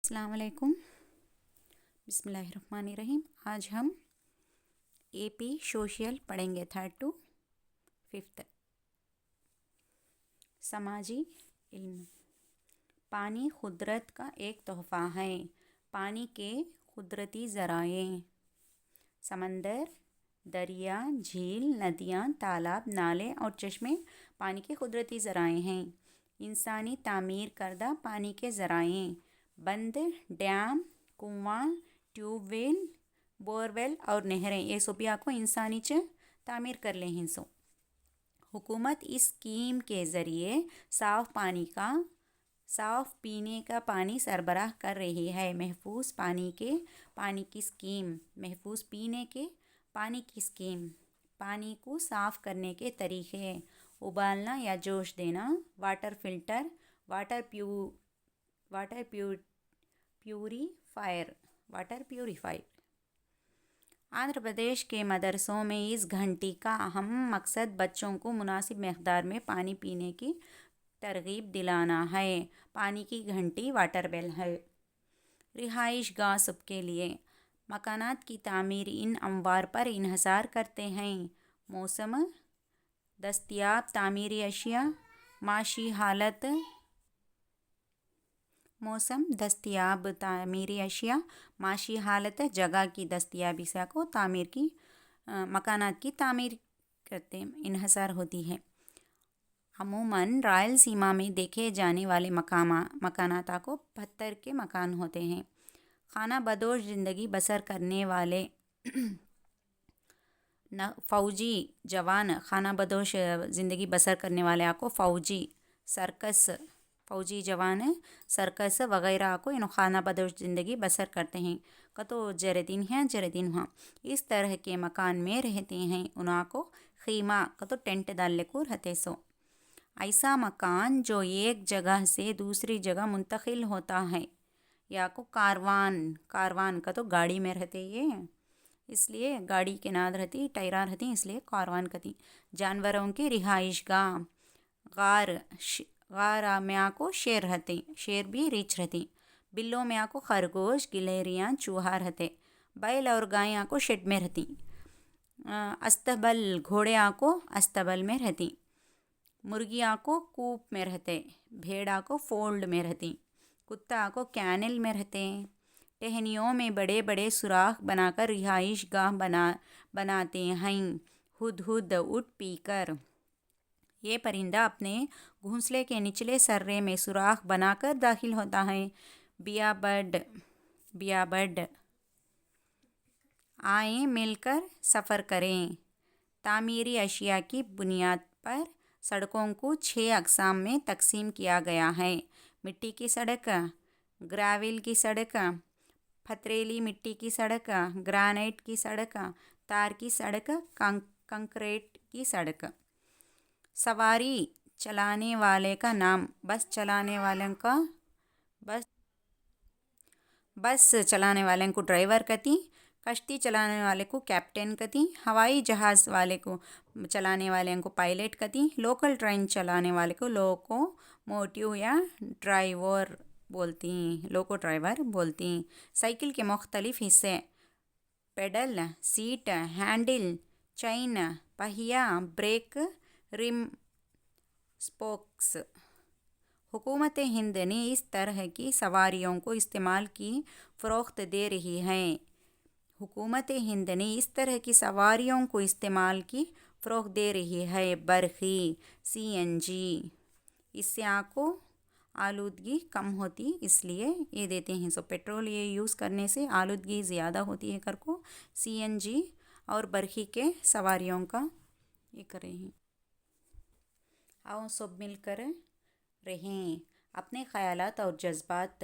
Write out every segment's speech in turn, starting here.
السلام علیکم۔ بسم اللہ الرحمن الرحیم۔ آج ہم اے پی سوشل پڑھیں گے 3rd to 5th۔ سماجی علم۔ پانی قدرت کا ایک تحفہ ہے۔ پانی کے قدرتی ذرائع سمندر، دریا، جھیل، ندیاں، تالاب، نالے اور چشمے پانی کے قدرتی ذرائع ہیں۔ انسانی تعمیر کردہ پانی کے ذرائع بند، ڈیم، کنواں، ٹیوب ویل، بورویل اور نہریں یہ سبھی کو انسانی تعمیر کر لے ہیں۔ حکومت اس اسکیم کے ذریعے صاف پینے کا پانی سربراہ کر رہی ہے۔ محفوظ پانی کی اسکیم۔ محفوظ پینے کے پانی کی اسکیم۔ پانی کو صاف کرنے کے طریقے: ابالنا یا جوش دینا، water filter, water purifier. Andhra Pradesh کے مدرسوں میں اس گھنٹی کا اہم مقصد بچوں کو مناسب مقدار میں پانی پینے کی ترغیب دلانا ہے۔ پانی کی گھنٹی واٹر بیل ہے۔ رہائش گاہ سب کے لیے مکانات کی تعمیر ان امور پر انحصار کرتے ہیں: موسم، دستیاب تعمیری اشیاء، معاشی حالت۔ موسم، دستیاب تعمیری اشیاء، معاشی حالت، جگہ کی دستیابی سے مکانات کی تعمیر کرتے انحصار ہوتی ہے۔ عموماً رائل سیما میں دیکھے جانے والے مکانات کو پتھر کے مکان ہوتے ہیں۔ خانہ بدوش زندگی بسر کرنے والے فوجی جوان خانہ بدوش زندگی بسر کرنے والے کو فوجی جوان سرکس وغیرہ کو خانہ بدوش زندگی بسر کرتے ہیں۔ کتو جردین ہاں اس طرح کے مکان میں رہتے ہیں انہاں کو خیمہ کتو ٹینٹ ڈالے کو رہتے سو۔ ایسا مکان جو ایک جگہ سے دوسری جگہ منتقل ہوتا ہے یا کو کاروان کتو گاڑی میں رہتے یہ اس لیے گاڑی کے ناد رہتی ٹائرہ رہتی اس لیے کاروان کہتی۔ جانوروں کی رہائش گاہ غار میں کو شیر رہتے، شیر بھی ریچھ رہتی۔ بلوں میں کو خرگوش، گلہریاں، چوہا رہتے۔ بیل اور گائیں کو شیڈ میں رہتی۔ استبل گھوڑے کو استبل میں رہتی۔ مرغیاں کو کوپ میں رہتے۔ بھیڑا کو فولڈ میں رہتی۔ کتا کو کینل میں رہتے۔ ٹہنیوں میں بڑے بڑے سوراخ بنا کر رہائش گاہ بناتے ہیں۔ ہدہد اڑ پی کر یہ پرندہ اپنے گھونسلے کے نچلے سرے میں سوراخ بنا کر داخل ہوتا ہے۔ بیابرڈ آئیں مل کر سفر کریں۔ تعمیری اشیاء کی بنیاد پر سڑکوں کو 6 اقسام میں تقسیم کیا گیا ہے: مٹی کی سڑک، گریول کی سڑک، پتھریلی مٹی کی سڑک، گرانائٹ کی سڑک، تار کی سڑک، کنکریٹ کی سڑک۔ سواری چلانے والے کا نام: بس چلانے والے کو ڈرائیور کہتی، کشتی چلانے والے کو کیپٹن کہتی، ہوائی جہاز چلانے والے کو پائلٹ کہتی، لوکل ٹرین چلانے والے کو لوکوموٹیو یا لوکو ڈرائیور بولتی۔ سائیکل کے مختلف حصے: پیڈل، سیٹ، ہینڈل، چین، پہیہ، بریک، رم، سپوکس۔ حکومت ہند نے اس طرح کی سواریوں کو استعمال کی فروخت دے رہی ہے۔ حکومت ہند نے اس طرح کی سواریوں کو استعمال کی فروخت دے رہی ہے۔ برقی CNG اس سے کو آلودگی کم ہوتی اس لیے یہ دیتے ہیں۔ پیٹرول یہ یوز کرنے سے آلودگی زیادہ ہوتی ہے کو CNG اور برقی کے سواریوں کا یہ کرے ہیں۔ آؤ سب مل کر رہیں۔ اپنے خیالات اور جذبات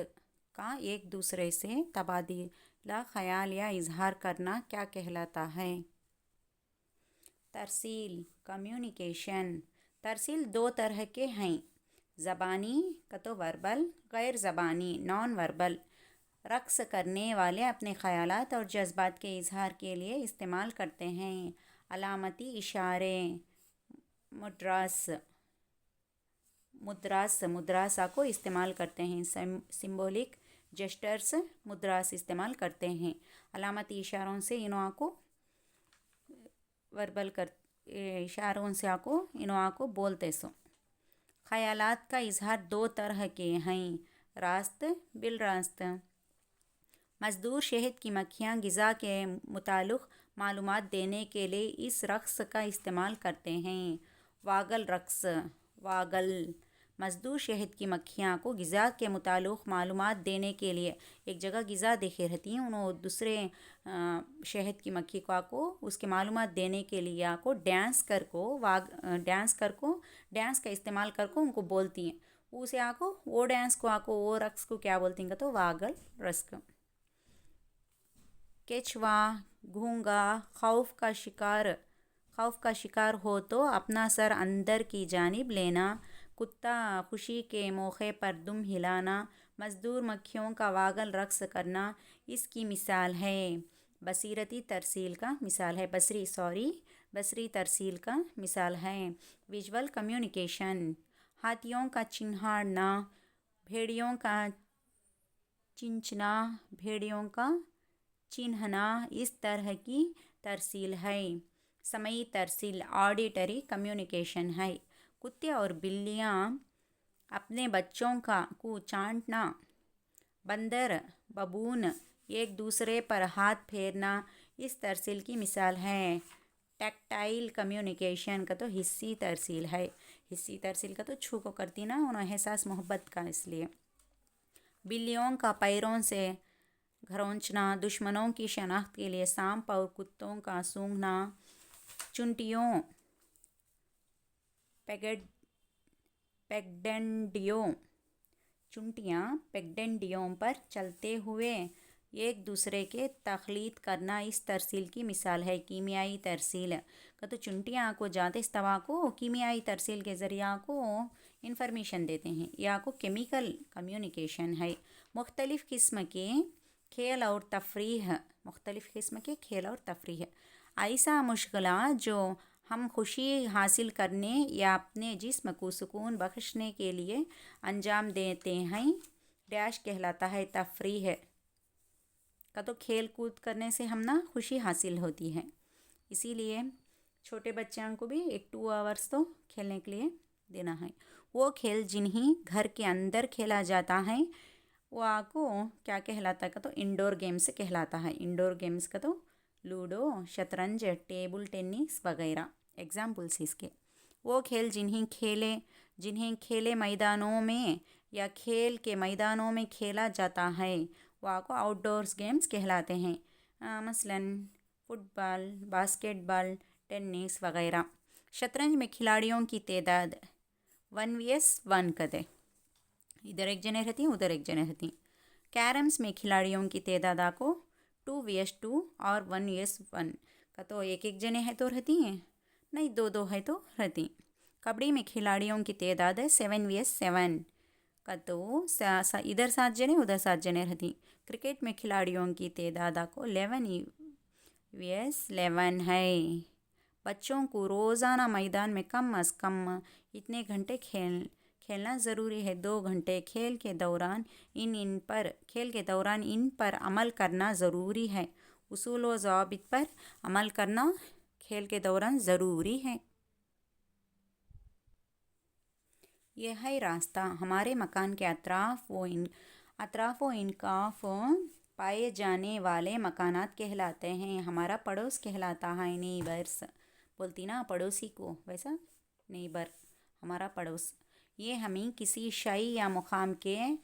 کا ایک دوسرے سے تبادلہ خیال یا اظہار کرنا کیا کہلاتا ہے؟ ترسیل، کمیونیکیشن۔ ترسیل 2 طرح کے ہیں: زبانی وربل، غیر زبانی نان وربل۔ رقص کرنے والے اپنے خیالات اور جذبات کے اظہار کے لیے استعمال کرتے ہیں: علامتی اشارے، مدراس کو استعمال کرتے ہیں: سمبولک जेस्टर्स मुद्रास इस्तेमाल करते हैं। अलामती इशारों से इनोआ को वर्बल कर इशारों से इनोआ को बोलते सो। ख़यालात का इजहार दो तरह के हैं, रास्त बिल रास्त। मज़दूर शहद की मक्खियाँ ग़िज़ा के मुताल्लिक़ मालूमात देने के लिए इस रक़्स का इस्तेमाल करते हैं। वागल रक़्स, वागल। मज़दूर शहद की मक्खियाँ को ग़िज़ा के मुताल्लिक़ मालूमात देने के लिए एक जगह ग़िज़ा देखे रहती हैं, उन्होंने दूसरे शहद की मक्खी को उसके मालूमात देने के लिए आको डांस का इस्तेमाल करको उनको बोलती हैं। उसे वो डांस को वो रक़्स को क्या बोलती हैं तो वागल रक़्स। केचवा, गूंगा, खौफ का शिकार हो तो अपना सर अंदर की जानिब लेना। कुत्ता, खुशी के मौके पर दुम हिलाना। मज़दूर मक्खियों का वागल रक़्स करना इसकी मिसाल है। बसरी तरसील का मिसाल है। विजुअल कम्युनिकेशन, हाथियों का चिन्हाड़ना, भेड़ियों का चिन्हना इस तरह की तरसील है। समई तरसील ऑडिटरी कम्युनिकेशन है। कुत्ते और बिल्लियाँ अपने बच्चों को चाटना। बंदर, बबून एक दूसरे पर हाथ फेरना इस तरसील की मिसाल है। टैक्टाइल कम्युनिकेशन का तो हिस्सी तरसील है। हिस्सी तरसील का तो छू को करती ना उन्हें एहसास मोहब्बत का, इसलिए। बिल्लियों का पैरों से घरोंचना, दुश्मनों की शनाख्त के लिए सांप और कुत्तों का सूंघना। चुंटियों, पेगडेंडियों पर चलते हुए एक दूसरे के तखलीत करना इस तरसील की मिसाल है। कीमियाई तरसील का तो चुंटियाँ को जाते तवा को कीमियाई तरसील के ज़रिया को इंफॉर्मेशन देते हैं। या को केमिकल कम्युनिकेशन है। मुख्तलिफ़ किस्म के खेल और तफरीह ऐसा मुश्किला जो हम खुशी हासिल करने या अपने जिस्म को सुकून बख्शने के लिए अंजाम देते हैं डैश कहलाता है। तफरीह का तो खेल कूद करने से हम ना खुशी हासिल होती है, इसीलिए छोटे बच्चों को भी 2 आवर्स तो खेलने के लिए देना है। वो खेल जिन्हें घर के अंदर खेला जाता है वो आपको क्या कहलाता है का तो इंडोर गेम्स कहलाता है। इंडोर गेम्स का तो लूडो, शतरंज, टेबल टेनिस वगैरह एग्जाम्पल्स इसके। वो खेल जिन्हें खेले मैदानों में या खेल के मैदानों में खेला जाता है वो आपको आउटडोर्स गेम्स कहलाते हैं। मसलन फुटबॉल, बास्केटबॉल, टेनिस वगैरह। शतरंज में खिलाड़ियों की तादाद 1vs1 कदे, इधर एक जने रहती हैं उधर एक जने रहती हैं। कैरम्स में खिलाड़ियों की तादाद को 2vs2 और 1vs1 का तो एक जने है तो रहती हैं, नहीं 2 है तो रहती। कबड्डी में खिलाड़ियों की तादाद है 7vs7 का तो इधर 7 जने उधर 7 जने रहती। क्रिकेट में खिलाड़ियों की तादाद को 11vs11 है। बच्चों को रोज़ाना मैदान में कम अज़ कम इतने घंटे खेलना ज़रूरी है। 2 घंटे खेल के दौरान इन पर अमल करना ज़रूरी है। उसूल व ज़वाबित पर अमल करना खेल के दौरान ज़रूरी है। यह है रास्ता। हमारे मकान के अतराफ़ व इनकाफ पाए जाने वाले मकानात कहलाते हैं। हमारा पड़ोस कहलाता है नेबर्स, बोलती ना पड़ोसी को, वैसा नेबर हमारा पड़ोस। ये हमें किसी शय या मुकाम के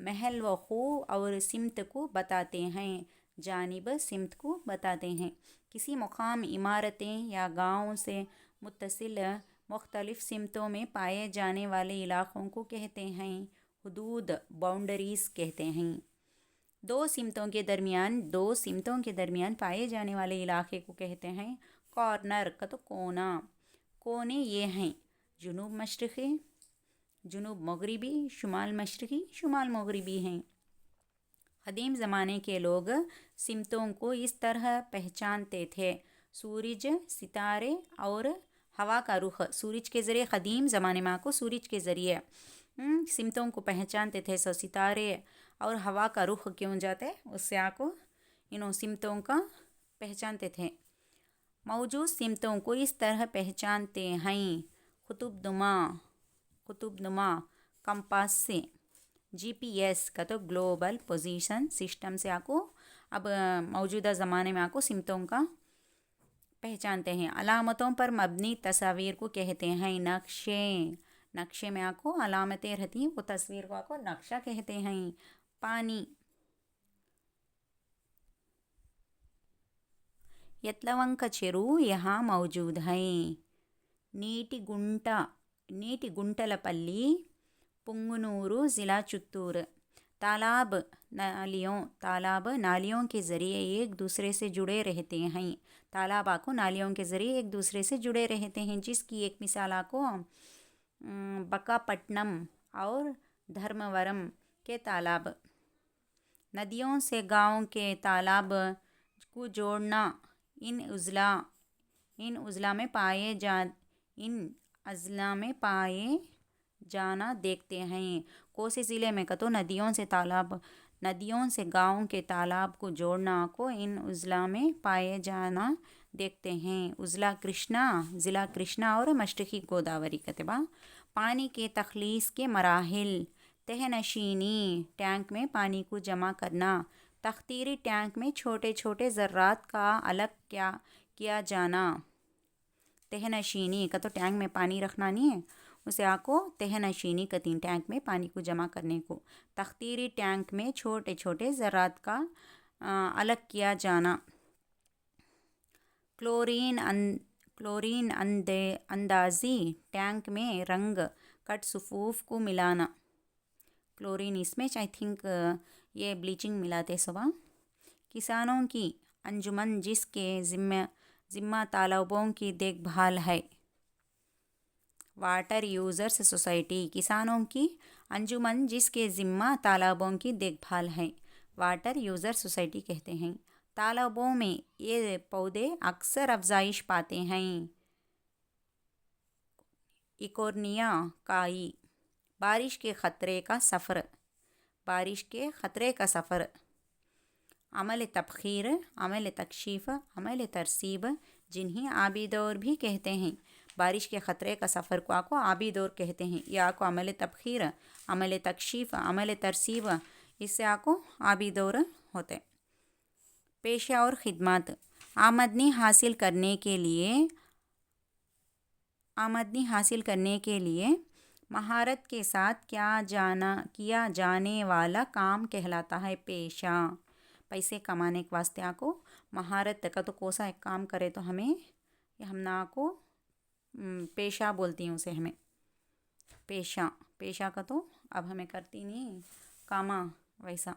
महल व खू और सिमत को बताते हैं। जानिब सिमत को बताते हैं। किसी मुकाम, इमारतें या गाँव से मुत्तसिल मुख्तलिफ़ सिमतों में पाए जाने वाले इलाक़ों को कहते हैं हुदूद, बाउंडरीज़ कहते हैं। दो सिमतों के दरमियान पाए जाने वाले इलाक़े को कहते हैं कॉर्नर का तो कोना। कोने ये हैं जुनूब मशरक़ी, जुनूब मगरिबी, शुमाल मशरक़ी, शुमाल मगरिबी हैं। क़दीम ज़माने के लोग सिमतों को इस तरह पहचानते थे: सूरज, सितारे और हवा का रुख। सूरज के ज़रिए क़दीम ज़माने में सूरज के ज़रिए सिमतों को पहचानते थे। सितारे اور ہوا کا رخ کیوں جاتا ہے اس سے آپ کو سمتوں کا پہچانتے تھے. موجود سمتوں کو اس طرح پہچانتے ہیں خطوط نما کمپاس سے. جی پی ایس کا تو گلوبل پوزیشن سسٹم سے آپ کو اب موجودہ زمانے میں آپ کو سمتوں کا پہچانتے ہیں. علامتوں پر مبنی تصاویر کو کہتے ہیں نقشے میں آپ کو علامتیں رہتی ہیں وہ تصویر کو آپ کو نقشہ کہتے ہیں. پانی یتلونک చెరువు یہاں موجود ہے. నీటి గుంటలపల్లి پنگنور ضلع چتور. تالاب نالیوں کے ذریعے ایک دوسرے سے جڑے رہتے ہیں. تالاب کو نالیوں کے ذریعے ایک دوسرے سے جڑے رہتے ہیں جس کی ایک مثال کو بکاپٹنم اور دھرمورم کے تالاب. ندیوں سے گاؤں کے تالاب کو جوڑنا ان اضلاع میں پائے جانا دیکھتے ہیں. کوسی ضلع میں کتو ندیوں سے گاؤں کے تالاب کو جوڑنا کو ان اضلاع میں پائے جانا دیکھتے ہیں. ضلع کرشنا اور مشرقی گوداوری کتبہ. پانی کے تخلیص کے مراحل. تہ نشینی ٹینک میں پانی کو جمع کرنا. تخدیری ٹینک میں چھوٹے چھوٹے ذرات کا الگ کیا جانا. تہ نشینی کا تو ٹینک میں پانی رکھنا نہیں ہے اسے آپ کو تہ نشینی کہتے ہیں ٹینک میں پانی کو جمع کرنے کو. تخدیری ٹینک میں چھوٹے چھوٹے ذرات کا الگ کیا جانا. کلورین اندازی ٹینک میں رنگ کٹ صفوف کو ملانا. کلورین اس میں آئی تھنک یہ بلیچنگ ملاتے صبح. کسانوں کی انجمن جس کے ذمہ تالابوں کی دیکھ بھال ہے. Water users society. کسانوں کی انجمن جس کے ذمہ تالابوں کی دیکھ بھال ہے واٹر یوزر سوسائٹی کہتے ہیں. تالابوں میں یہ پودے اکثر افزائش پاتے ہیں. ایکورنیا کائی. بارش کے خطرے کا سفر. عمل تبخیر، عمل تکشیف، عمل ترسیب جنہیں آبی دور بھی کہتے ہیں. بارش کے خطرے کا سفر کو آپ کو آبی دور کہتے ہیں یا آپ کو عمل تبخیر، عمل تکشیف، عمل ترسیب اس سے آپ کو آبی دور ہوتے. پیشہ اور خدمات. آمدنی حاصل کرنے کے لیے مہارت کے ساتھ کیا جانے والا کام کہلاتا ہے پیشہ. پیسے کمانے کے واسطے آپ کو مہارت کا تو کوسا ایک کام کرے تو ہم نا کو پیشہ بولتی ہیں اسے ہمیں. پیشہ کا تو اب ہمیں کرتی نہیں کاما ویسا.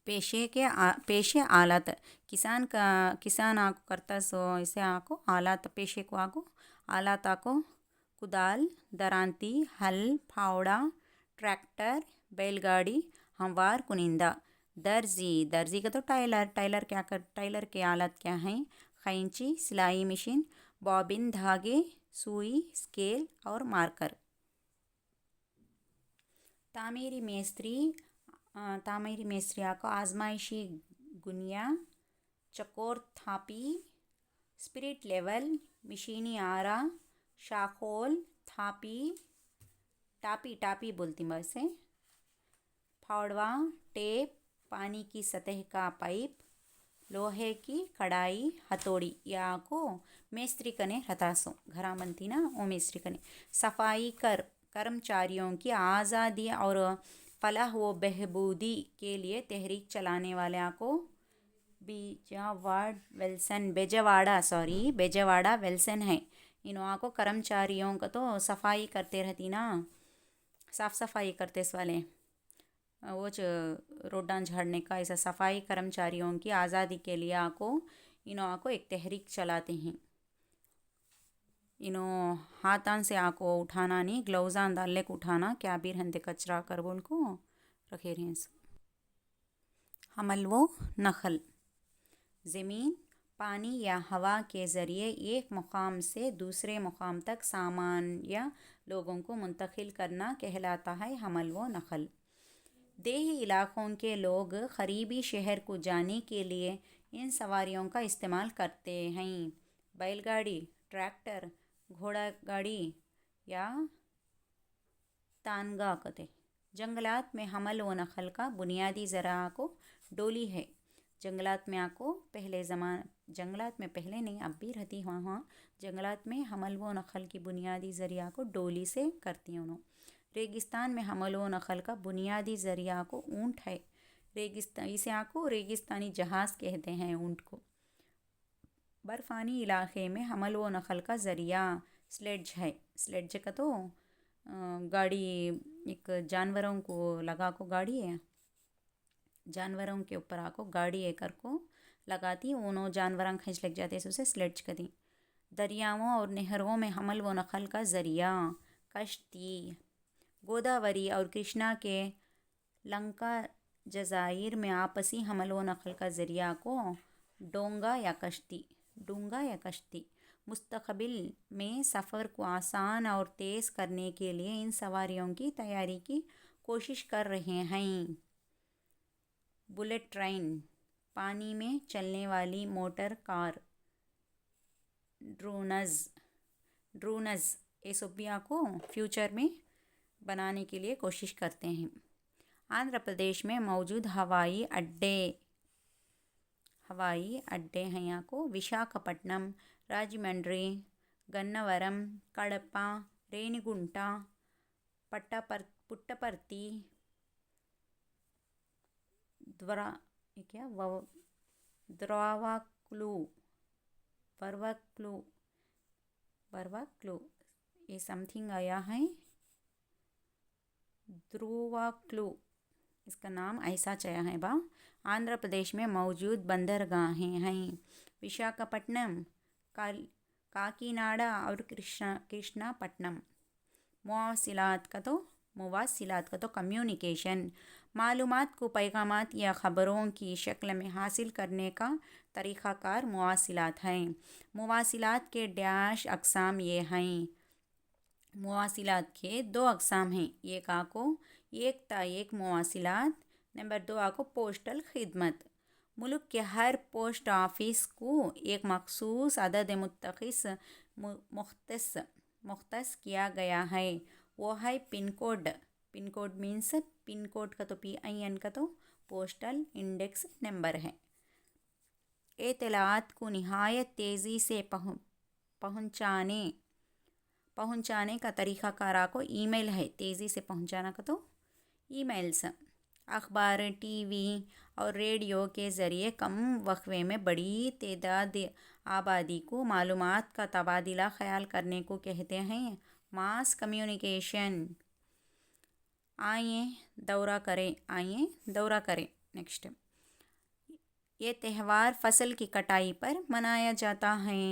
پیشے آلات. کسان آ کو کرتا سو اسے آ کو آلات پیشے کو آ کو آلات آ کو کدال، درانتی، ہل، پھاوڑا، ٹریکٹر، بیل گاڑی ہموار کنندہ. درزی کا تو ٹائلر کے آلات کیا ہیں؟ قینچی، سلائی مشین، بابن، دھاگے، سوئی، اسکیل اور مارکر. تعمیری میستری آپ کو آزمائشی گنیا، چکور تھاپی، اسپرٹ لیول، مشینی آرا، شاخول، ٹاپی بولتی ہیں ویسے. پھاوڑا، ٹیپ، پانی کی سطح کا پائپ، لوہے کی کڑائی، ہتھوڑی یا کو میستری کنے رہتا سو گھرا بنتی نا وہ میستری کنے. صفائی کرمچاریوں کی آزادی اور فلاح و بہبودی کے لیے تحریک چلانے والے کو بیجواڑا ویلسن ہے. انہوں کو کرمچاریوں کا تو صفائی کرتے رہتی نا صاف صفائی کرتے اس والے وہ روڈاں جھاڑنے کا ایسا صفائی کرمچاریوں کی آزادی کے لیے انہوں کو ایک تحریک چلاتے ہیں. ہاتھاں سے کو اٹھانا نہیں گلوزاں ڈالے کو اٹھانا کیا بھی رہتے کچرا کر بول کو رکھے رہیں. حمل و نقل. زمین، پانی یا ہوا کے ذریعے ایک مقام سے دوسرے مقام تک سامان یا لوگوں کو منتقل کرنا کہلاتا ہے حمل و نقل. دیہی علاقوں کے لوگ قریبی شہر کو جانے کے لیے ان سواریوں کا استعمال کرتے ہیں۔ بیل گاڑی، ٹریکٹر، گھوڑا گاڑی یا تانگا کہتے ہیں۔ جنگلات میں حمل و نقل کا بنیادی ذریعہ کو ڈولی ہے۔ جنگلات میں پہلے نہیں، اب بھی رہتی وہاں جنگلات میں حمل و نقل کی بنیادی ذریعہ کو ڈولی سے کرتی ہیں انہوں۔ ریگستان میں حمل و نقل کا بنیادی ذریعہ کو اونٹ ہے۔ اسے کو ریگستانی جہاز کہتے ہیں اونٹ کو۔ برفانی علاقے میں حمل و نقل کا ذریعہ سلیڈج ہے۔ سلیڈج کا تو گاڑی، ایک جانوروں کو لگا کو گاڑی ہے، جانوروں کے اوپر کو گاڑی کر کو لگاتی، انہوں جانوراں کھینچ لگ جاتے، اسے سلیڈج کہتی۔ دریاؤں اور نہروں میں حمل و نقل کا ذریعہ کشتی۔ گوداوری اور کرشنا کے لنکا جزائر میں آپسی حمل و نقل کا ذریعہ کو ڈونگا یا کشتی۔ مستقبل میں سفر کو آسان اور تیز کرنے کے لیے ان سواریوں کی تیاری کی کوشش کر رہے ہیں۔ بلٹ ٹرین، پانی میں چلنے والی موٹر کار، ڈرونز یہ سب بھی کو فیوچر میں بنانے کے لیے کوشش کرتے ہیں۔ آندھرا پردیش میں موجود ہوائی اڈے ہیں کو وشاکھاپٹنم، راجمنڈری، گناورم، کڑپا، رینیگنٹا، پٹپرتی، ورواکلو یہ سم تھنگ آیا ہے، دروواکلو اس کا نام ایسا چایا ہے با۔ آندھرا پردیش میں موجود بندرگاہیں ہیں وشاکھاپٹنم، کاکیناڈا اور کرشنا پٹنم۔ مواصلات کا تو کمیونیکیشن، معلومات کو پیغامات یا خبروں کی شکل میں حاصل کرنے کا طریقہ کار مواصلات ہے۔ مواصلات کے اقسام یہ ہیں۔ مواصلات کے 2 اقسام ہیں، ایک مواصلات، نمبر 2 پوسٹل خدمت۔ ملک کے ہر پوسٹ آفس کو ایک مخصوص عدد مختص کیا گیا ہے، وہ ہے پن کوڈ۔ پن کوڈ کا تو PIN کا تو پوسٹل انڈیکس نمبر ہے۔ اطلاعات کو نہایت تیزی سے پہنچانے کا طریقہ کار کو ای میل ہے۔ تیزی سے پہنچانا کا تو ای میلز۔ اخبار، ٹی وی اور ریڈیو کے ذریعے کم وقفے میں بڑی تعداد آبادی کو معلومات کا تبادلہ خیال کرنے کو کہتے ہیں ماس کمیونیکیشن۔ آئیے دورہ کریں۔ نیکسٹ، یہ تہوار فصل کی کٹائی پر منایا جاتا ہے۔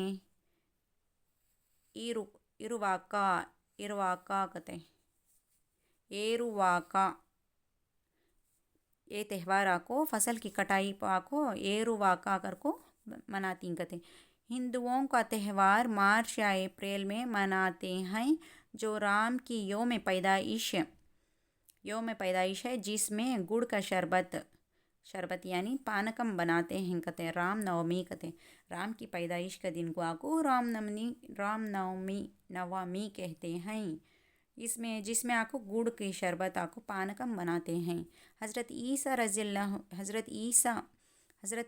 ایرواکا یہ تہوار کو فصل کی کٹائی کو ایرواکا کر کو مناتی کہتے۔ ہندوؤں کا تہوار مارچ یا اپریل میں مناتے ہیں، جو رام کی یوم پیدائش ہے، جس میں گڑ کا شربت یعنی پانکم بناتے ہیں کہتے ہیں۔ رام نومی کہتے ہیں، رام کی پیدائش کا دن کو رام نومی کہتے ہیں، جس میں گڑ کی شربت پانکم بناتے ہیں۔ حضرت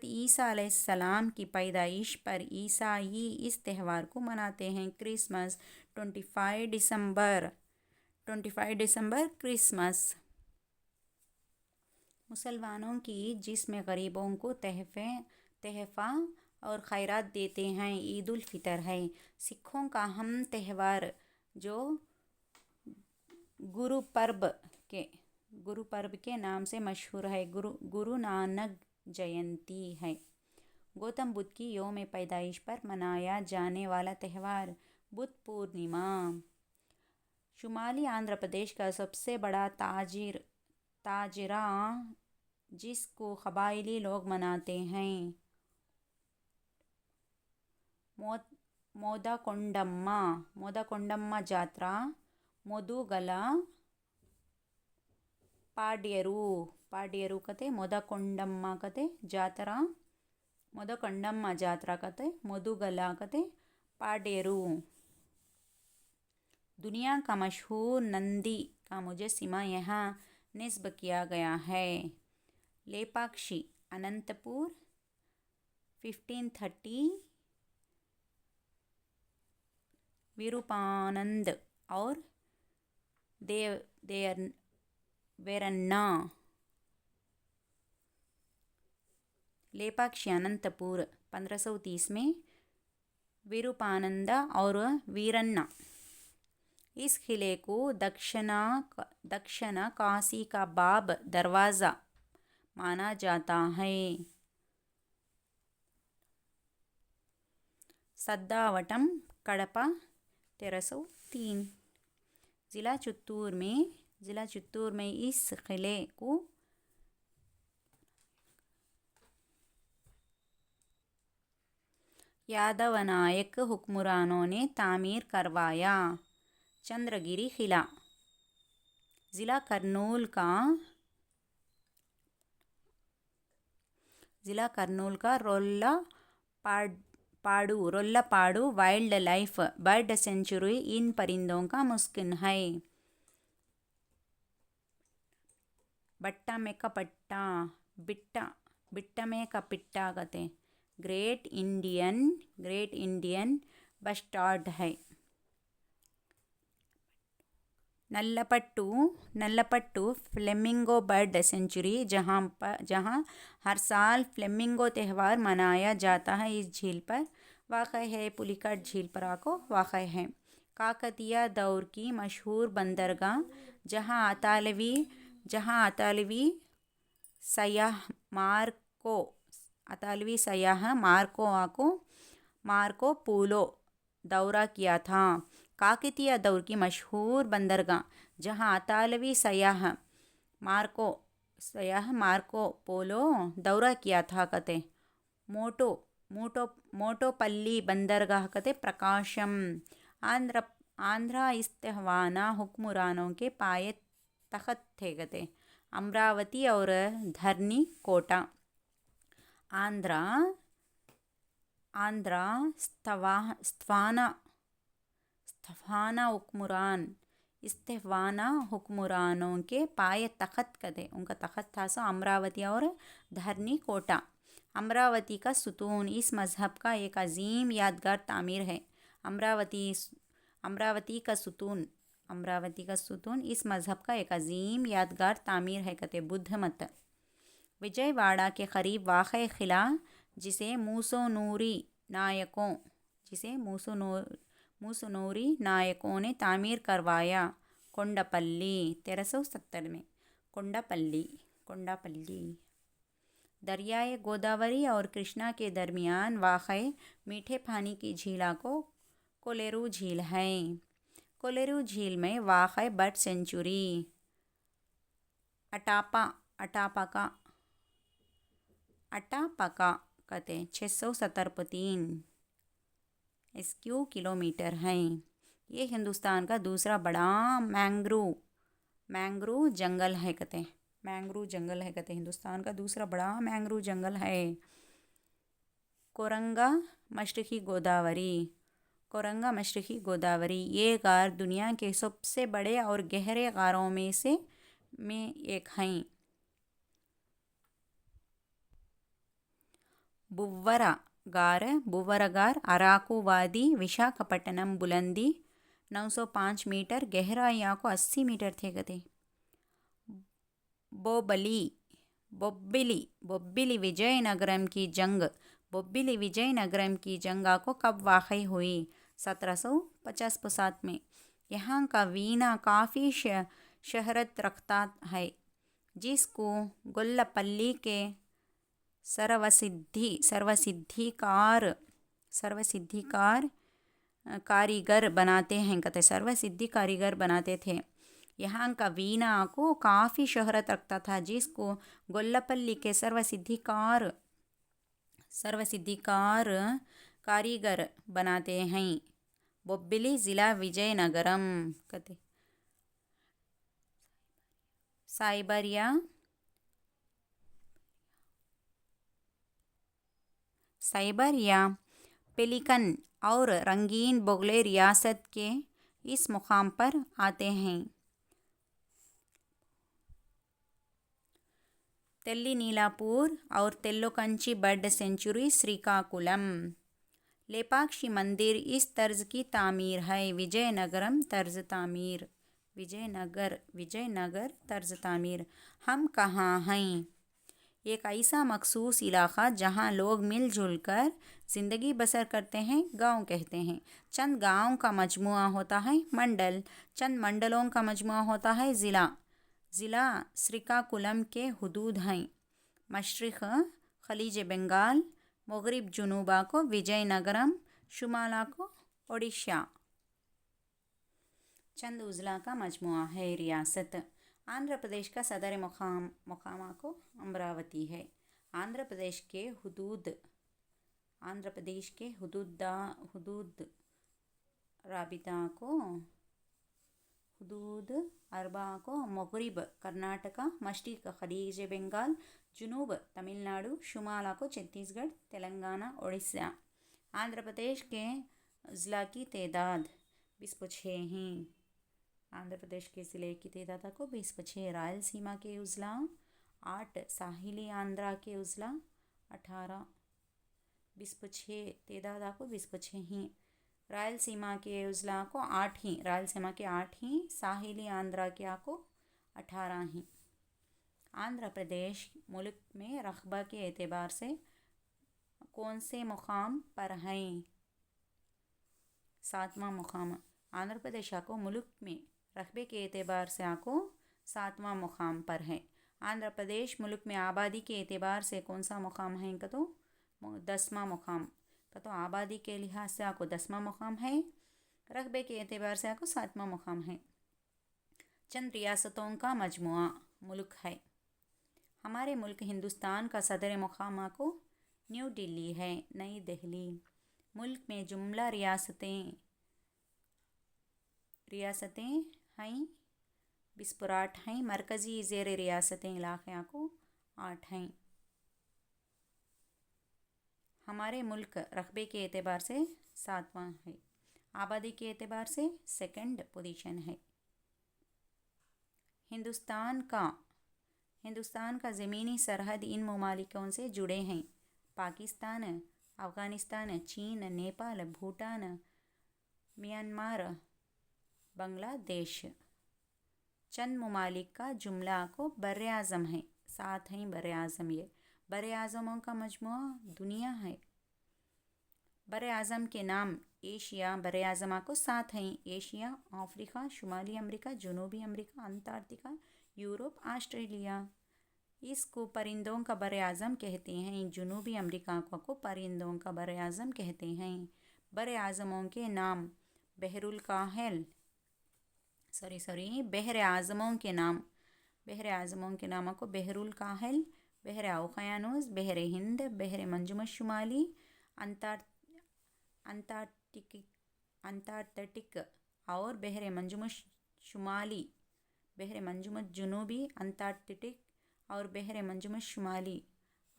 عیسیٰ علیہ السلام کی پیدائش پر عیسائی اس تہوار کو مناتے ہیں۔ کرسمس 25 دسمبر کرسمس۔ مسلمانوں کی جس میں غریبوں کو تحفہ اور خیرات دیتے ہیں، عید الفطر ہے۔ سکھوں کا اہم تہوار جو گرو پرب کے نام سے مشہور ہے، گرو نانک جینتی ہے۔ گوتم بدھ کی یوم پیدائش پر منایا جانے والا تہوار بدھ پورنیما۔ شمالی آندھرا پردیش کا سب سے بڑا تاجرہ جس کو قبائلی لوگ مناتے ہیں، مودا کونڈما جاترا، مودوگلا ಪಾಡ್ಯರು ಪಾಡ್ಯರು ಕತೆ ಮೊದಕೊಂಡಮ್ಮ ಕತೆ ಜಾತ್ರಾ ಮೊದಕೊಂಡಮ್ಮ ಜಾತ್ರಾ ಕತೆ ಮಧುಗಲ ಕತೆ पाड्यरू। दुनिया का मशहूर नंदी का मुजस्सिमा यहाँ नस्ब किया गया है। लेपाक्षी अनंतपुर 1530, विरूपानंद और वेरन्ना। लेपाक्षी अनंतपुर 1530 में, विरूपानंद और वीरन्ना। इस किले को दक्षिण काशी का बाब दरवाज़ा माना जाता है। सद्दावटम कड़पा 1303। ज़िला चित्तूर में इस किले को यादवनायक हुक्मरानों ने तामीर करवाया। चंद्रगिरी किला। ज़िला करनूल का रोल्लापाड़ू वाइल्ड लाइफ बर्ड सेंचुरी इन परिंदों का मुस्किन है। बिट्टा कहते ग्रेट इंडियन बस्टार्ड है। नल्लपट्टू फ्लेमिंगो बर्ड सेंचुरी जहाँ हर साल फ्लेमिंगो त्यौहार मनाया जाता है, इस झील पर वाक़ है। पुलिकट झील पर वाक़ है। काकतीय दौर की मशहूर बंदरगाह जहाँ अतालवी सयाह मार्को पोलो दौरा किया था। काकतीय दौर की मशहूर बंदरगाह जहाँ अतालवी सयाह मार्को पोलो दौरा किया था कते मोटोपल्ली बंदरगाह कते प्रकाशम। आंध्रा इस्तेहवाना हुक्मरानों के पाए तख्त थे कते अमरावती और धरनी कोटा। आंध्रा इस्तेहवाना हुक्मरानों के पाए तख्त कते उनका तख्त था सो अमरावती और धरनी कोटा। अमरावती का सुतून इस मज़हब का एक अजीम यादगार तामीर है। अमरावती का सुतून इस मज़हब का एक अजीम यादगार तामीर है कहते बुद्ध मत। विजयवाड़ा के करीब वाक़ किला जिसे मूसोनूरी नायकों ने तामीर करवाया। कोंडापल्ली 1370 में। कोंडापल्ली दरियाए गोदावरी और कृष्णा के दरमियान वाक़ मीठे पानी की झीला को कोलेरू झील है। कोलेरू झील में वाक़ बर्ड सेंचुरी अटापका कहते 673 किलोमीटर है। ये हिंदुस्तान का दूसरा बड़ा मैंग्रोव जंगल है कहते हिंदुस्तान का दूसरा बड़ा मैंग्रोव जंगल है। कोरंगा मशरक़ी गोदावरी ये गार दुनिया के सबसे बड़े और गहरे गारों में एक हैं। बुव्वरा गार अराकू वादी विशाखापट्टनम बुलंदी 905 मीटर, गहराइयाँ को 80 मीटर थे कहते। बोब्बिली विजयनगरम की जंग को कब वाक़ई हुई? 1750 में। यहाँ का वीना काफ़ी शहरत रखता है, जिसको गोल्लापल्ली के सर्वसिद्धिकार कारीगर बनाते थे। यहाँ का वीना को काफ़ी शहरत रखता था, जिसको गोल्लापल्ली के सर्वसिद्धिकार कारीगर बनाते हैं। बोब्बिली ज़िला विजयनगरम कहते साइबर या पेलिकन और रंगीन बगुले रियासत के इस मुकाम पर आते हैं। तेल्ली नीलापुर और तेल्लोकंची बर्ड सेंचुरी श्रीकाकुलम। लेपाक्षी मंदिर इस तर्ज की तामीर है। विजयनगरम तर्ज तामीर। विजयनगर तर्ज तामीर। हम कहाँ हैं? एक ऐसा मखसूस इलाक़ा जहाँ लोग मिलजुल कर ज़िंदगी बसर करते हैं, गांव कहते हैं। चंद गाँव का मजमुआ होता है मंडल, चंद मंडलों का मजमुआ होता है ज़िला। ज़िला श्रीकाकुलम के हुदूद हैं। मशरिक़ खलीज बंगाल, मग़रिब जुनूबा को विजयनगरम, शुमाला को ओडिशा। चंद उज़ला का मजमुआ है रियासत। आंध्र प्रदेश का सदर मुकामा को अमरावती है। आंध्र प्रदेश के हुदूद अरबा को मग़रिब कर्नाटका, मशरिक़ खलीज बंगाल, जुनूब तमिलनाडु, शुमाला को छत्तीसगढ़, तेलंगाना, उड़ीसा। आंध्र प्रदेश के अज़ला की तादाद 26 हैं। आंध्र प्रदेश के ज़िले की तादाद को 26। रायलसीमा के उज़ला 8, साहिली आंध्रा के उज़ला 18। 26 तादाद को 26 ही। रायलसीमा के उज़ला को 8 ही, रायलसीमा के 8 ही, साहिली आंध्रा के को 18 ही। आंध्र प्रदेश मुल्क में रकबा के एतबार से कौन से मुकाम पर है? 7वां मुकाम। आंध्र प्रदेश को मुल्क में रकबे के एतबार से 7वां मुकाम पर है। आंध्र प्रदेश मुल्क में आबादी के एतबार से कौन सा मुकाम है का तो 10वां मुकाम का तो आबादी के लिहाज से 10वां मुकाम है। रकबे के एतबार से 7वां मुकाम है। चंद रियासतों का मजमुआ मुल्क है। हमारे मुल्क हिंदुस्तान का सदर मुकाम को न्यू दिल्ली है, नई दिल्ली। मुल्क में जुमला रियासतें हैं, बिस्पुराट हैं। मरकज़ी ज़ेर रियासतें इलाक़े को 8 हैं। हमारे मुल्क रकबे के एतबार से 7वां है। आबादी के एतबार से 2nd पोजीशन है। हिंदुस्तान का ज़मीनी सरहद इन ममालिकों से जुड़े हैं: पाकिस्तान, अफ़ग़ानिस्तान, चीन, नेपाल, भूटान, म्यांमार, बांग्लादेश। चंद ममालिक का जुमला को बर्रे आज़म है। 7 हैं बर्रे आज़म। ये बर्रे आज़मों का मजमुआ दुनिया है। बर्रे आज़म के नाम एशिया बर्रे आज़म को 7 हैं: एशिया, अफ्रीका, शुमाली अमेरिका, जनूबी अमेरिका, अंटार्कटिका, यूरोप, ऑस्ट्रेलिया। इसको परिंदों का बर्रे आज़म कहते हैं। जनूबी अमेरिका को परिंदों का बर्रे आज़म कहते हैं। बर्रे आज़मों के नाम बहरुल को बहरुल काहिल, बहर ओक़यानूस, बहर हिंद, बहर मंजूमुश शुमाली, अंटार्कटिक और बहर मंजूमुश शुमाली, बहर मंजूमुश जनूबी, अंटार्कटिक और बहर मंजूमुश शुमाली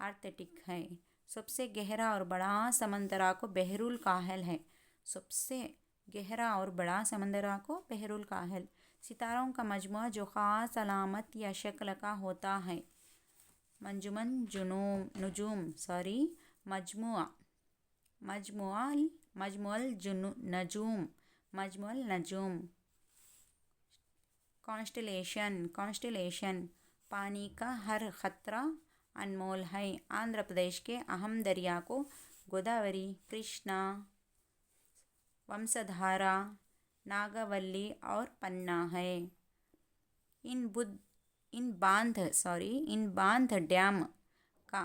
आर्कटिक है। सबसे गहरा और बड़ा समंदर को बहरुल काहिल है। सबसे गहरा और बड़ा समंदर को बहरुल काहिल। सितारों का मजमुआ जो ख़ास अलामत या शक्ल का होता है: मजमुअल नजूम। कॉन्स्टेलेशन। पानी का हर खतरा अनमोल है। आंध्र प्रदेश के अहम दरिया को गोदावरी, कृष्णा, वंशधारा, नागावली और पन्ना है। इन बांध डैम का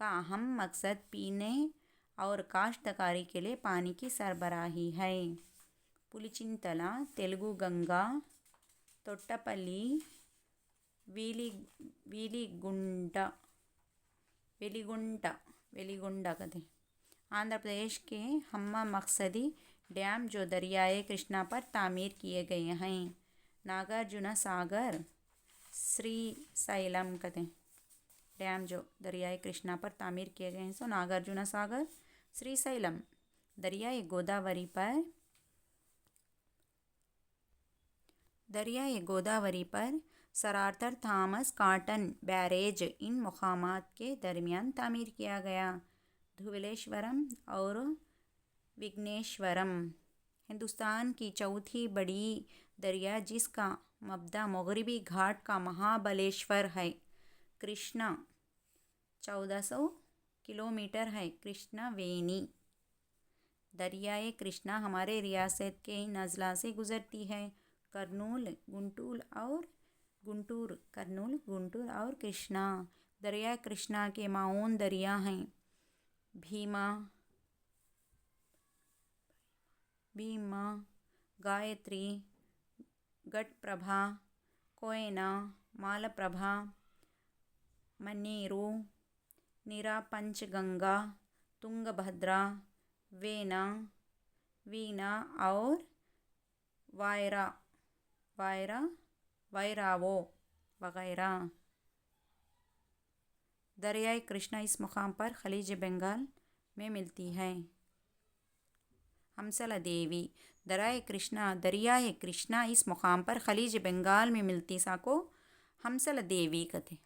अहम मकसद पीने और काश्तकारी के लिए पानी की सरबराही है। पुलिचिंतला, तेलुगु गंगा, तोट्टपल्ली, वेलिगुंडा कहते। आंध्र प्रदेश के हम्मा मकसदी डैम जो दरियाए कृष्णा पर तामीर किए गए हैं। नागार्जुन सागर श्री सैलम कहते हैं डैम जो दरियाए कृष्णा पर तामीर किए गए हैं, सो नागार्जुन सागर श्री सैलम। दरियाए गोदावरी पर sir Arthur Thomas Cotton barrage इन मकामात के दरमियान तामीर किया गया। धुवलेश्वरम और विघ्नेश्वरम हिंदुस्तान की चौथी बड़ी दरिया जिसका मबदा मगरबी घाट का महाबलेश्वर है। कृष्णा 1400 किलोमीटर है। कृष्णा वेनी। दरियाए कृष्णा हमारे रियासत के इन अजला से गुजरती है। करनूल गुंटूर और कृष्णा। दरिया कृष्णा के माउन दरिया हैं भीमा, गायत्री, घटप्रभा, कोयना, मालप्रभा, मन्नेरू, निरापंचगंगा, तुंगभद्रा, वीना और वायरावो वगैरह। दरियाए कृष्णा इस मुकाम पर खलीज बंगाल में मिलती है। हमसला देवी। दरियाए कृष्णा इस मुकाम पर खलीज बंगाल में मिलती साको हमसला देवी कहते।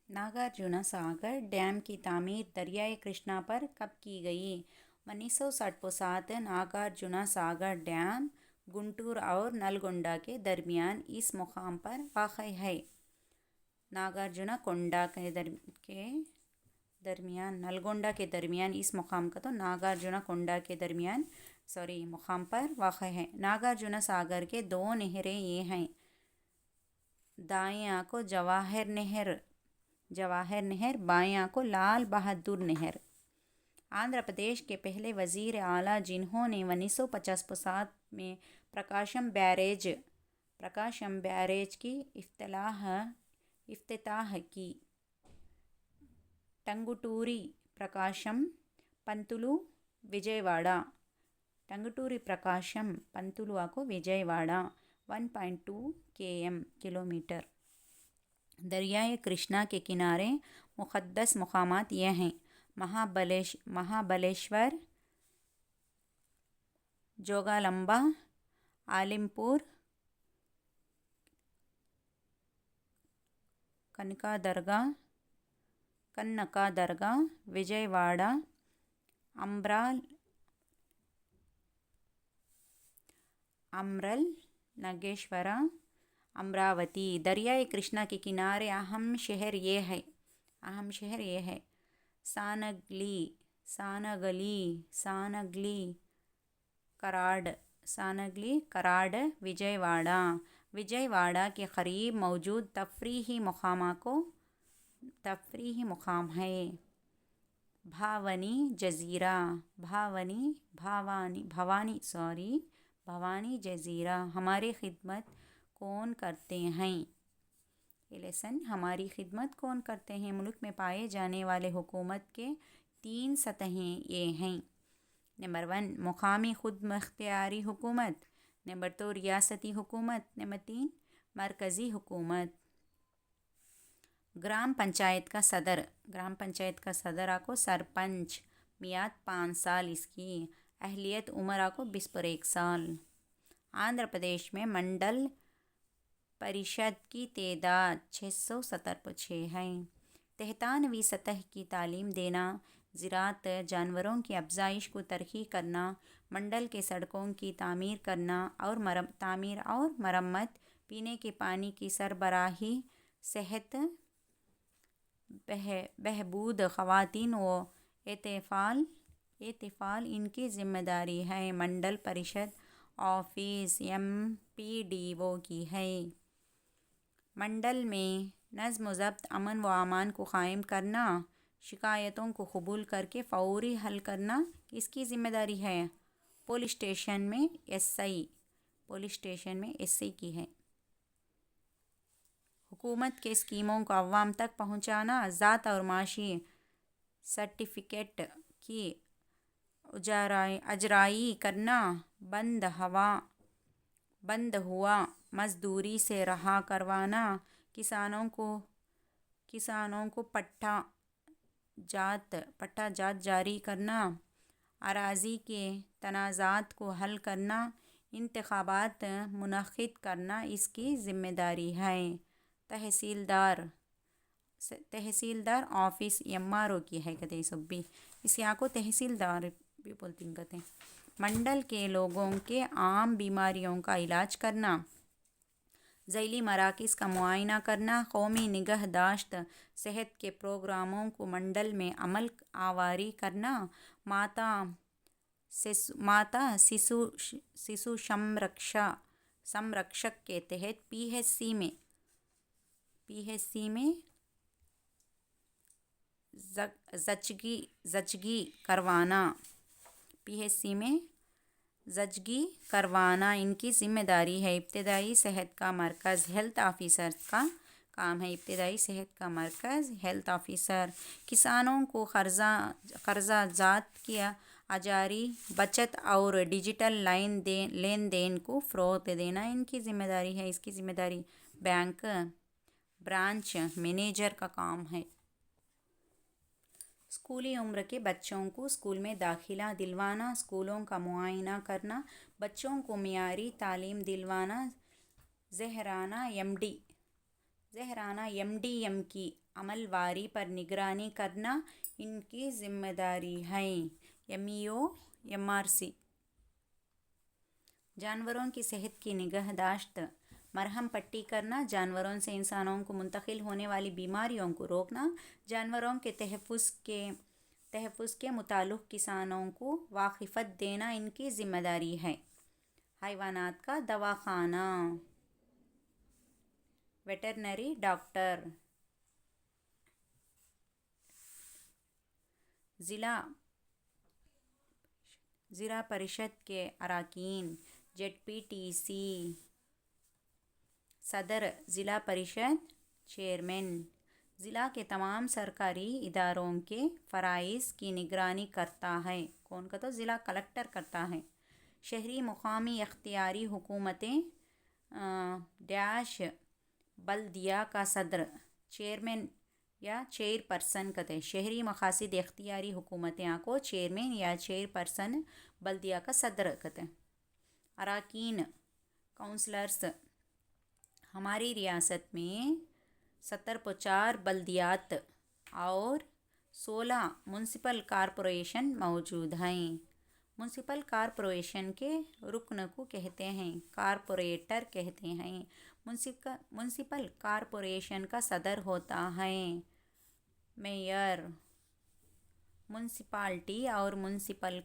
नागार्जुन सागर डैम की तामीर दरियाए कृष्णा पर कब की गई? 1967 नागार्जुन सागर डैम गुंटूर और नलगोंडा के दरमियान इस मुकाम पर वाक़ है। नागार्जुन कोंडा के दरमियान नलगोंडा के दरमियान इस मुकाम का तो नागार्जुन कोंडा के दरमियान मुकाम पर वाक़ है। नागार्जुन सागर के दो नहरें ये हैं। दाएं को जवाहर नहर, बाएं को लाल बहादुर नहर। आंध्र प्रदेश के पहले वज़ीर आला जिन्होंने 1957 में प्रकाशम बैरेज की इफ्तिताह की। टंगुटूरी प्रकाशम पंतुलु विजयवाड़ा। टंगुटूरी प्रकाशम पंतुलु को विजयवाड़ा 1.2 किलोमीटर। दरियाए कृष्णा के किनारे मुक़द्दस मुक़ामात ये हैं। महाबलेश्वर, जोगालंबा, आलिमपुर, कनका दरगाह, विजयवाड़ा, अमरल, नागेश्वरा, अमरावती। दरियाए कृष्णा के किनारे अहम शहर ये है। सानगली, कराड, विजयवाड़ा के करीब मौजूद तफरीही मुकाम है। भवानी जज़ीरा। हमारी खिदमत कौन करते हैं? ये लेसन हमारी खिदमत कौन करते हैं? मुल्क में पाए जाने वाले हुकूमत के 3 सतहें ये हैं। नंबर 1 मुकामी खुद मुख्तियारी हुकूमत। नंबर 2 रियासती हुकूमत। नंबर 3 मरकज़ी हुकूमत। ग्राम पंचायत का सदर आको सरपंच। मियाद 5 साल इसकी। अहलियत उम्र आको 20 पर 1 साल। आंध्र प्रदेश में मंडल परिषद की तादाद 670 पर 6 है। 93वीं सतह की तालीम देना, ज़राअत, जानवरों की अफज़ाइश को तरक़्क़ी करना, मंडल के सड़कों की तामीर करना और मरम्मत, पीने के पानी की सरबराही, सेहत बहबूद, ख़वातीन व एतिफ़ाल इनकी ज़िम्मेदारी है। मंडल परिषद ऑफिस MPDO की है। मंडल में नज़्म व ज़ब्त, अमन व अमान को कायम करना, शिकायतों को कबूल करके फ़ौरी हल करना किसकी ज़िम्मेदारी है? पुलिस स्टेशन में SI की है। हुकूमत के स्कीमों को अवाम तक पहुँचाना, ज़ात और माशी सर्टिफिकेट की अजराई करना, बंद हुआ, मजदूरी से रहा करवाना, किसानों को पट्टा जात जारी करना, अराजी के तनाज़ात को हल करना, इंतखाबात मुनक्किद करना इसकी ज़िम्मेदारी है। तहसीलदार ऑफिस एमआरओ की है कहते हैं सब भी, इस यहाँ को तहसीलदार भी बोलते हैं कहते हैं। मंडल के लोगों के आम बीमारियों का इलाज करना, ज़ैली मराकिज़ का मुआयना करना, कौमी निगहदाश्त सेहत के प्रोग्रामों को मंडल में अमल आवारी करना, माता शिशु संरक्षक के तहत पीएचसी में जचगी करवाना इनकी ज़िम्मेदारी है। इब्तदाई सेहत का मरकज़ हेल्थ ऑफिसर का काम है। इब्तदाई सेहत का मरकज़ हेल्थ ऑफिसर। किसानों को कर्जा जात किया आजारी बचत और डिजिटल लेन देन को फ़रोग़ देना इनकी ज़िम्मेदारी है। इसकी ज़िम्मेदारी बैंक ब्रांच मैनेजर का काम है। स्कूली उम्र के बच्चों को स्कूल में दाखिला दिलवाना, स्कूलों का मुआयना करना, बच्चों को मियारी तालीम दिलवाना, ज़हराना एमडीएम की अमलवारी पर निगरानी करना इनकी ज़िम्मेदारी है। MEO MRC. जानवरों की सेहत की निगहदाश्त, मरहम पट्टी करना, जानवरों से इंसानों को मुंतकिल होने वाली बीमारियों को रोकना, जानवरों के तहफ़्फ़ुज़ के मुताल्लिक़ किसानों को वाक़िफ़त देना इनकी ज़िम्मेदारी है। हैवानात का दवाखाना, वेटरनरी डॉक्टर। ज़िला परिषद के अरकान, जेडपीटीसी सदर, ज़िला परिषद चेयरमैन, ज़िला के तमाम सरकारी इदारों के फ़राइज़ की निगरानी करता है। कौन का? तो ज़िला कलेक्टर करता है। शहरी मुकामी इख्तियारी हुकूमतें बल्दिया का सदर, चेयरमैन या चेयरपर्सन कहते हैं। शहरी मकासद इख्तियारी हुकूमतें को चेयरमैन या चेयरपर्सन, बल्दिया का सदर कहते हैं। अरकान काउंसलर्स। हमारी रियासत में 70 बल्दियात और 16 म्यूनसिपल कॉरपोरेशन मौजूद हैं। म्यूनसिपल कॉरपोरेशन के रुकन को कहते हैं कॉरपोरेटर कहते हैं। म्यूनसिपल कॉरपोरेशन का सदर होता है मेयर। म्यूनसिपाल्टी और म्यूनसिपल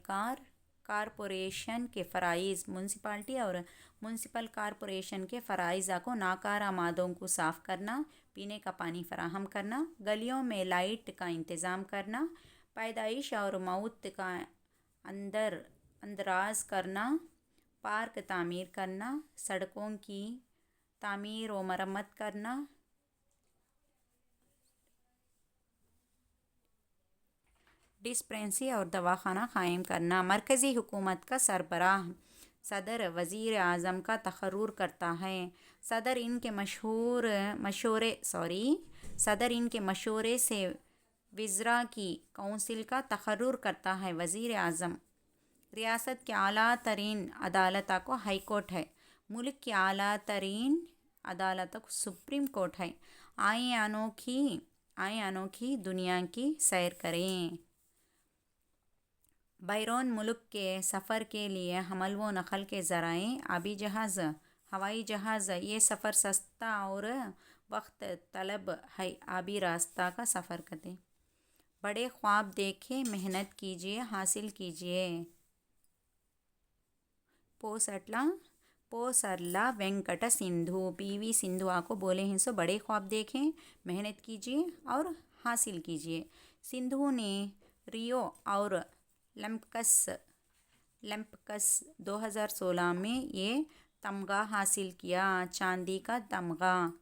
कॉरपोरेशन के फ़राइज़। म्यूनसिपाल्टी और म्यूनसिपल कॉरपोरेशन के फ़राइज़ को नाकारा मादों को साफ़ करना, पीने का पानी फराहम करना, गलियों में लाइट का इंतज़ाम करना, पैदाइश और मौत का अंदराज करना, पार्क तामीर करना, सड़कों की तामीर व मरम्मत करना, डिस्पेंसरी और दवाखाना कायम करना। मरकज़ी हुकूमत का सरबराह सदर वज़ीर आज़म का तक़र्रुर करता है। सदर इनके मशवरे से वज़रा की काउंसिल का तक़र्रुर करता है वज़ीर आज़म। रियासत की आला तरीन अदालत को हाई कोर्ट है। मुल्क की आला तरीन अदालत को सुप्रीम कोर्ट है। आए अनोखी दुनिया की सैर करें। बैरून मुल्क के सफ़र के लिए हमल व नक़ल के ज़राए, आबी जहाज़, हवाई जहाज़। ये सफ़र सस्ता और वक्त तलब है। आबी रास्ता का सफ़र करें। बड़े ख्वाब देखें, मेहनत कीजिए, हासिल कीजिए। पोसरला वेंकट सिंधु, पीवी सिंधु को बोले हैं सो बड़े ख्वाब देखें, मेहनत कीजिए और हासिल कीजिए। सिंधु ने रियो और ओलंपिक्स 2016 में ये तमगा हासिल किया, चांदी का तमगा।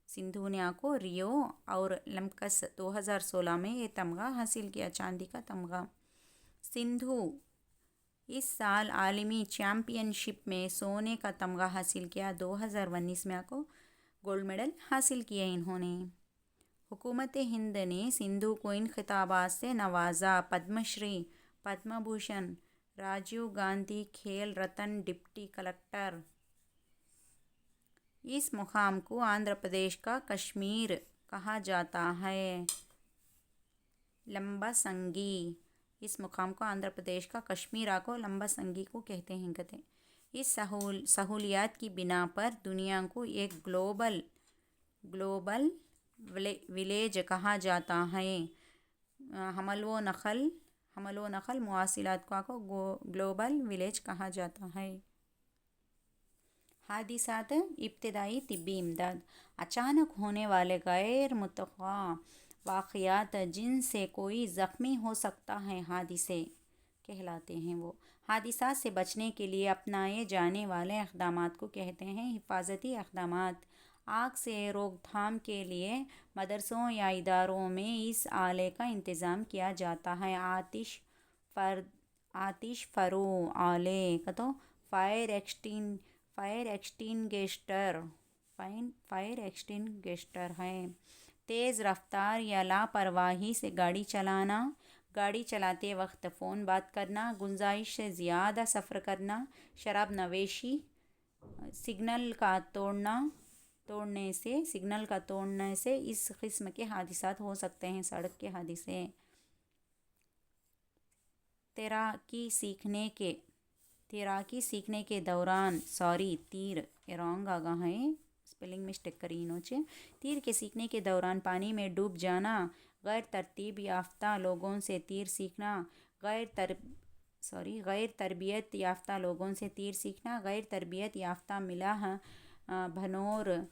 सिंधु ने रियो और ओलंपिक्स 2016 में ये तमगा हासिल किया, चांदी का तमगा। सिंधु इस साल आलमी चैम्पियनशिप में सोने का तमगा हासिल किया। 2019 में आपको गोल्ड मेडल हासिल किया इन्होंने। हुकूमत हिंद ने सिंधु को इन खिताबात से नवाजा। पद्मश्री, पद्म भूषण, राजीव गांधी खेल रत्न, डिप्टी कलेक्टर। इस मुकाम को आंध्र प्रदेश का कश्मीर कहा जाता है। लंबासंगी, इस मुकाम को आंध्र प्रदेश का कश्मीर को लंबासंगी को कहते हैं। इस सहूलियात की बिना पर दुनिया को एक ग्लोबल विलेज कहा जाता है। हमल व नकल मुआसिलात को ग्लोबल विलेज कहा जाता है। हादिसात इब्तदाई तिब्बी इमदाद, अचानक होने वाले गैर मुतवक्का वाक़यात जिनसे कोई ज़ख्मी हो सकता है, हादिसे कहलाते हैं। वो हादिसात से बचने के लिए अपनाए जाने वाले इक़दामात को कहते हैं हिफाजती इक़दामात। आग से रोकथाम के लिए मदरसों या इदारों में इस आले का इंतज़ाम किया जाता है। आतिश फ़रो आले तो फायर एक्सटिंग्विशर है। तेज़ रफ्तार या लापरवाही से गाड़ी चलाना, गाड़ी चलाते वक्त फ़ोन बात करना, गुंजाइश से ज़्यादा सफ़र करना, शराब नवेशी, सिग्नल का तोड़ने से इस किस्म के हादिसात हो सकते हैं। सड़क के हादिसे। तैराकी सीखने के दौरान तीर रॉन्ग आगा है, स्पेलिंग मिस्टेक करी इनोचे। तीर के सीखने के दौरान पानी में डूब जाना, गैर तरतीब याफ्ता लोगों से तीर सीखना, गैर तरबियत याफ्ता लोगों से तीर सीखना, गैर तरबियत याफ्ता मिलाह भनोर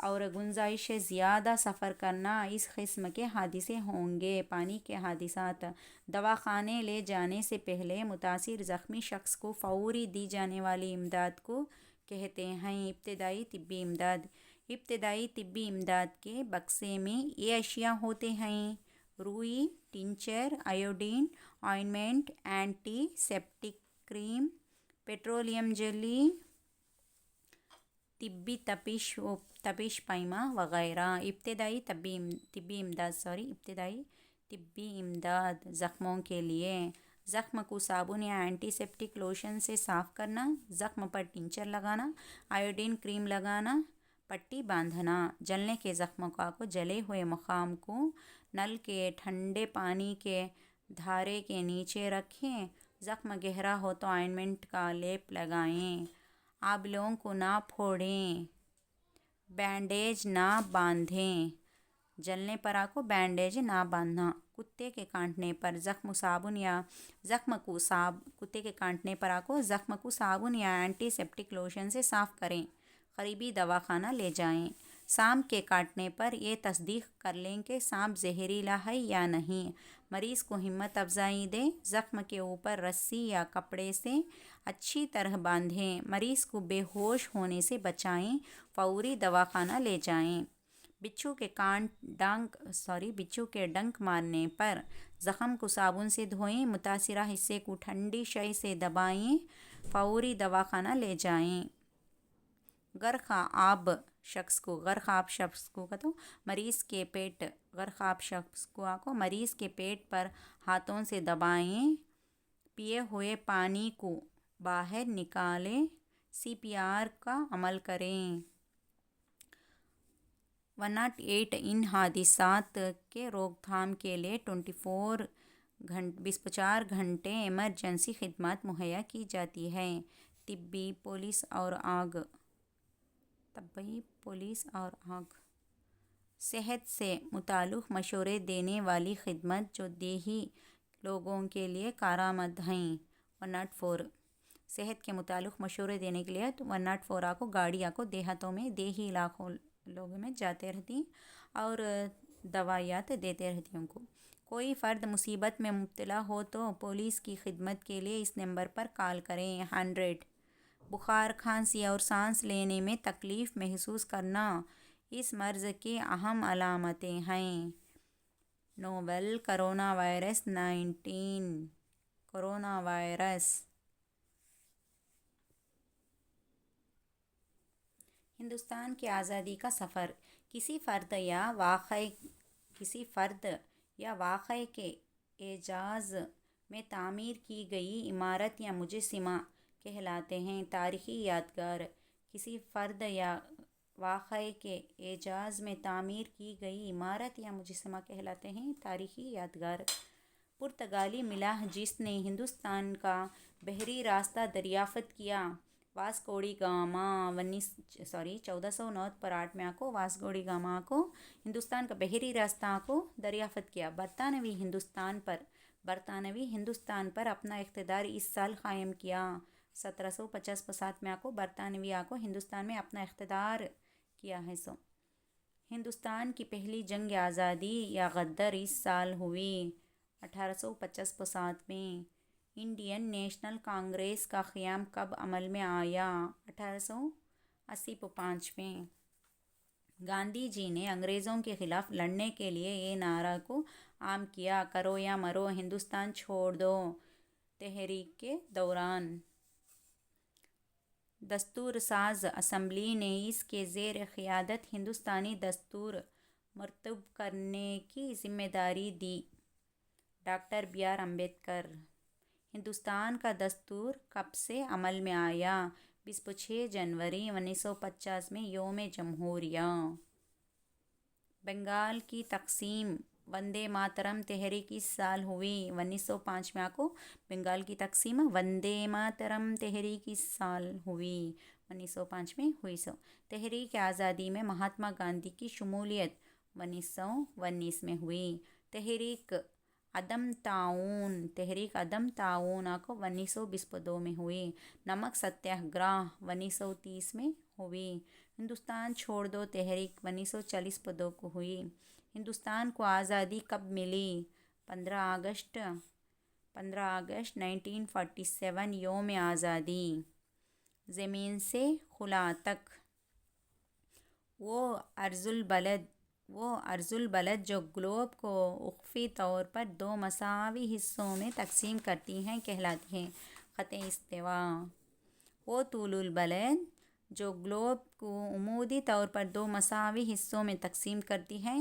और गुंजाइश से ज़्यादा सफ़र करना इस किस्म के हादिसे होंगे। पानी के हादिसात, दवाखाने ले जाने से पहले मुतासिर ज़ख्मी शख्स को फ़ौरी दी जाने वाली इमदाद को कहते हैं इब्तदाई तिब्बी इमदाद। इब्तदाई तिब्बी इमदाद के बक्से में ये अशिया होते हैं: रुई, tincture, iodine, ointment, antiseptic cream, petroleum jelly, तिब्बी तपिश पैमा वगैरह। इब्तदाई तिब्बी इमदाद ज़ख्मों के लिए: ज़ख्म को साबुन या एंटीसेप्टिक लोशन से साफ़ करना, ज़ख्म पर टिंचर लगाना, आयोडीन क्रीम लगाना, पट्टी बांधना। जलने के ज़ख्मों को जले हुए मुकाम को नल के ठंडे पानी के धारे के नीचे रखें। ज़ख्म गहरा हो तो ऑइंटमेंट का लेप लगाएं। आबलों को ना फोड़ें, बैंडेज ना बांधें। जलने पर बैंडेज ना बांधना। कुत्ते के काटने पर ज़ख्म को साबुन या एंटीसेप्टिक लोशन से साफ़ करें। करीबी दवाखाना ले जाएं। सांप के काटने पर यह तस्दीक कर लें कि सांप जहरीला है या नहीं। मरीज़ को हिम्मत अफजाई दें। ज़ख्म के ऊपर रस्सी या कपड़े से अच्छी तरह बांधें। मरीज़ को बेहोश होने से बचाएं। फ़ौरी दवाखाना ले जाएं। बिच्छू के डंक मारने पर ज़ख्म को साबुन से धोएं। मुतासिरा हिस्से को ठंडी शय से दबाएं। फ़ौरी दवाखाना ले जाएं। गरख़ाब शख्स को तो मरीज़ के पेट पर हाथों से दबाएं। पिए हुए पानी को बाहर निकालें। CPR का अमल करें। 108 इन हादिसात के रोकथाम के लिए 24 घंटे इमरजेंसी खिदमत मुहैया की जाती है। तिब्बी, पुलिस और आग। सेहत से मुताल्लिक़ मशवरे देने वाली खिदमत जो देही लोगों के लिए कारआमद हैं। 104 सेहत के मुताल्लिक़ मशवरे देने के लिए 104 को गाड़ियाँ को देहातों में, देही इलाकों लोगों में जाते रहती और दवाइयात देते रहती उनको। कोई फ़र्द मुसीबत में मुब्तला हो तो पुलिस की खिदमत के लिए इस नंबर पर कॉल करें। 100 बुखार, खांसी और सांस लेने में तकलीफ़ महसूस करना इस मर्ज़ की अहम अलामतें हैं। नोवेल कोरोना वायरस ہندوستان کی آزادی کا سفر کسی فرد یا واقعے کے اعزاز میں تعمیر کی گئی عمارت یا مجسمہ کہلاتے ہیں۔ تاریخی یادگار کسی فرد یا واقعے کے اعزاز میں تعمیر کی گئی عمارت یا مجسمہ کہلاتے ہیں۔ تاریخی یادگار پرتگالی ملاح جس نے ہندوستان کا بحری راستہ دریافت کیا، واسکو ڈی گاما 1409 کو واسکو ڈی گاما کو ہندوستان کا بحری راستہ کو دریافت کیا۔ برطانوی ہندوستان پر اپنا اقتدار اس سال قائم کیا۔ 1750 کو برطانویہ کو ہندوستان میں اپنا اقتدار کیا ہے۔ ہندوستان کی پہلی جنگ آزادی یا غدر اس سال ہوئی۔ 1850 میں انڈین نیشنل کانگریس کا قیام کب عمل میں آیا؟ 1885 میں۔ گاندھی جی نے انگریزوں کے خلاف لڑنے کے لیے یہ نعرہ کو عام کیا، کرو یا مرو، ہندوستان چھوڑ دو تحریک کے دوران۔ دستور ساز اسمبلی نے اس کے زیر قیادت ہندوستانی دستور مرتب کرنے کی ذمہ داری دی۔ Doctor B R Ambedkar. Hindustan کا دستور کب سے عمل میں آیا؟ 26 جنوری 1950 میں یوم جمہوریہ۔ بنگال کی تقسیم وندے ماترم تحریک اس سال ہوئی۔ 1905 کو بنگال کی تقسیم وندے ماترم تحریک اس سال ہوئی۔ 1905 میں ہوئی۔ تحریک آزادی میں مہاتما گاندھی کی شمولیت 1919 میں ہوئی۔ تحریک عدم تعاون کو 1922 میں ہوئی۔ نمک ستیہ گرہ 1930 میں ہوئی۔ ہندوستان چھوڑ دو تحریک 1942 کو ہوئی۔ ہندوستان کو آزادی کب ملی؟ 15 اگست 1947 یوم آزادی۔ زمین سے خلا تک وہ ارض البلد جو گلوب کو افقی طور پر 2 مساوی حصوں میں تقسیم کرتی ہے کہلاتی ہے۔ خط استوا۔ وہ طول البلد جو گلوب کو عمودی طور پر 2 مساوی حصوں میں تقسیم کرتی ہے،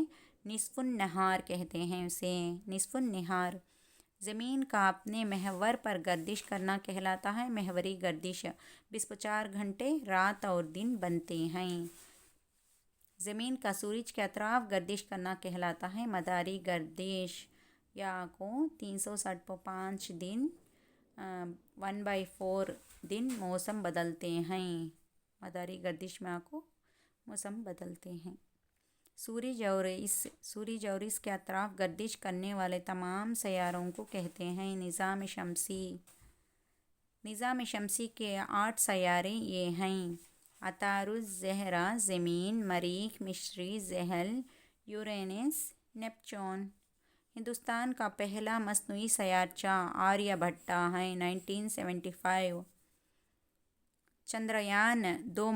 نصف النہار کہتے ہیں اسے۔ نصف النہار۔ زمین کا اپنے محور پر گردش کرنا کہلاتا ہے محوری گردش۔ 24 گھنٹے رات اور دن بنتے ہیں۔ زمین کا سورج کے اطراف گردش کرنا کہلاتا ہے مداری گردش۔ یا کو 365 دن 1/4 دن موسم بدلتے ہیں۔ مداری گردش میں کو موسم بدلتے ہیں۔ سورج اور اس کے اطراف گردش کرنے والے تمام سیاروں کو کہتے ہیں نظام شمسی۔ نظام شمسی کے 8 سیارے یہ ہیں: عطارد، زہرہ، زمین، مریخ، مشتری، زحل، یورینس، نیپچون۔ ہندوستان کا پہلا مصنوعی سیارچہ آریہ بھٹا ہے۔ 1975۔ چندریان-2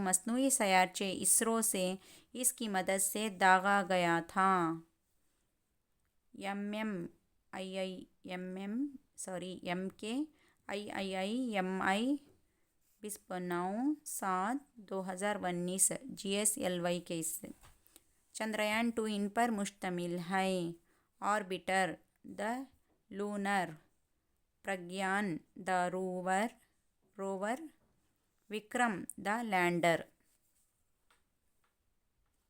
مصنوعی سیارچے اسرو سے اس کی مدد سے داغا گیا تھا۔ MKIII-29/7/2019 GSLV کے چندریان-2 ان پر مشتمل ہے۔ Orbiter: the lunar Pragyan, the rover, Vikram, the lander.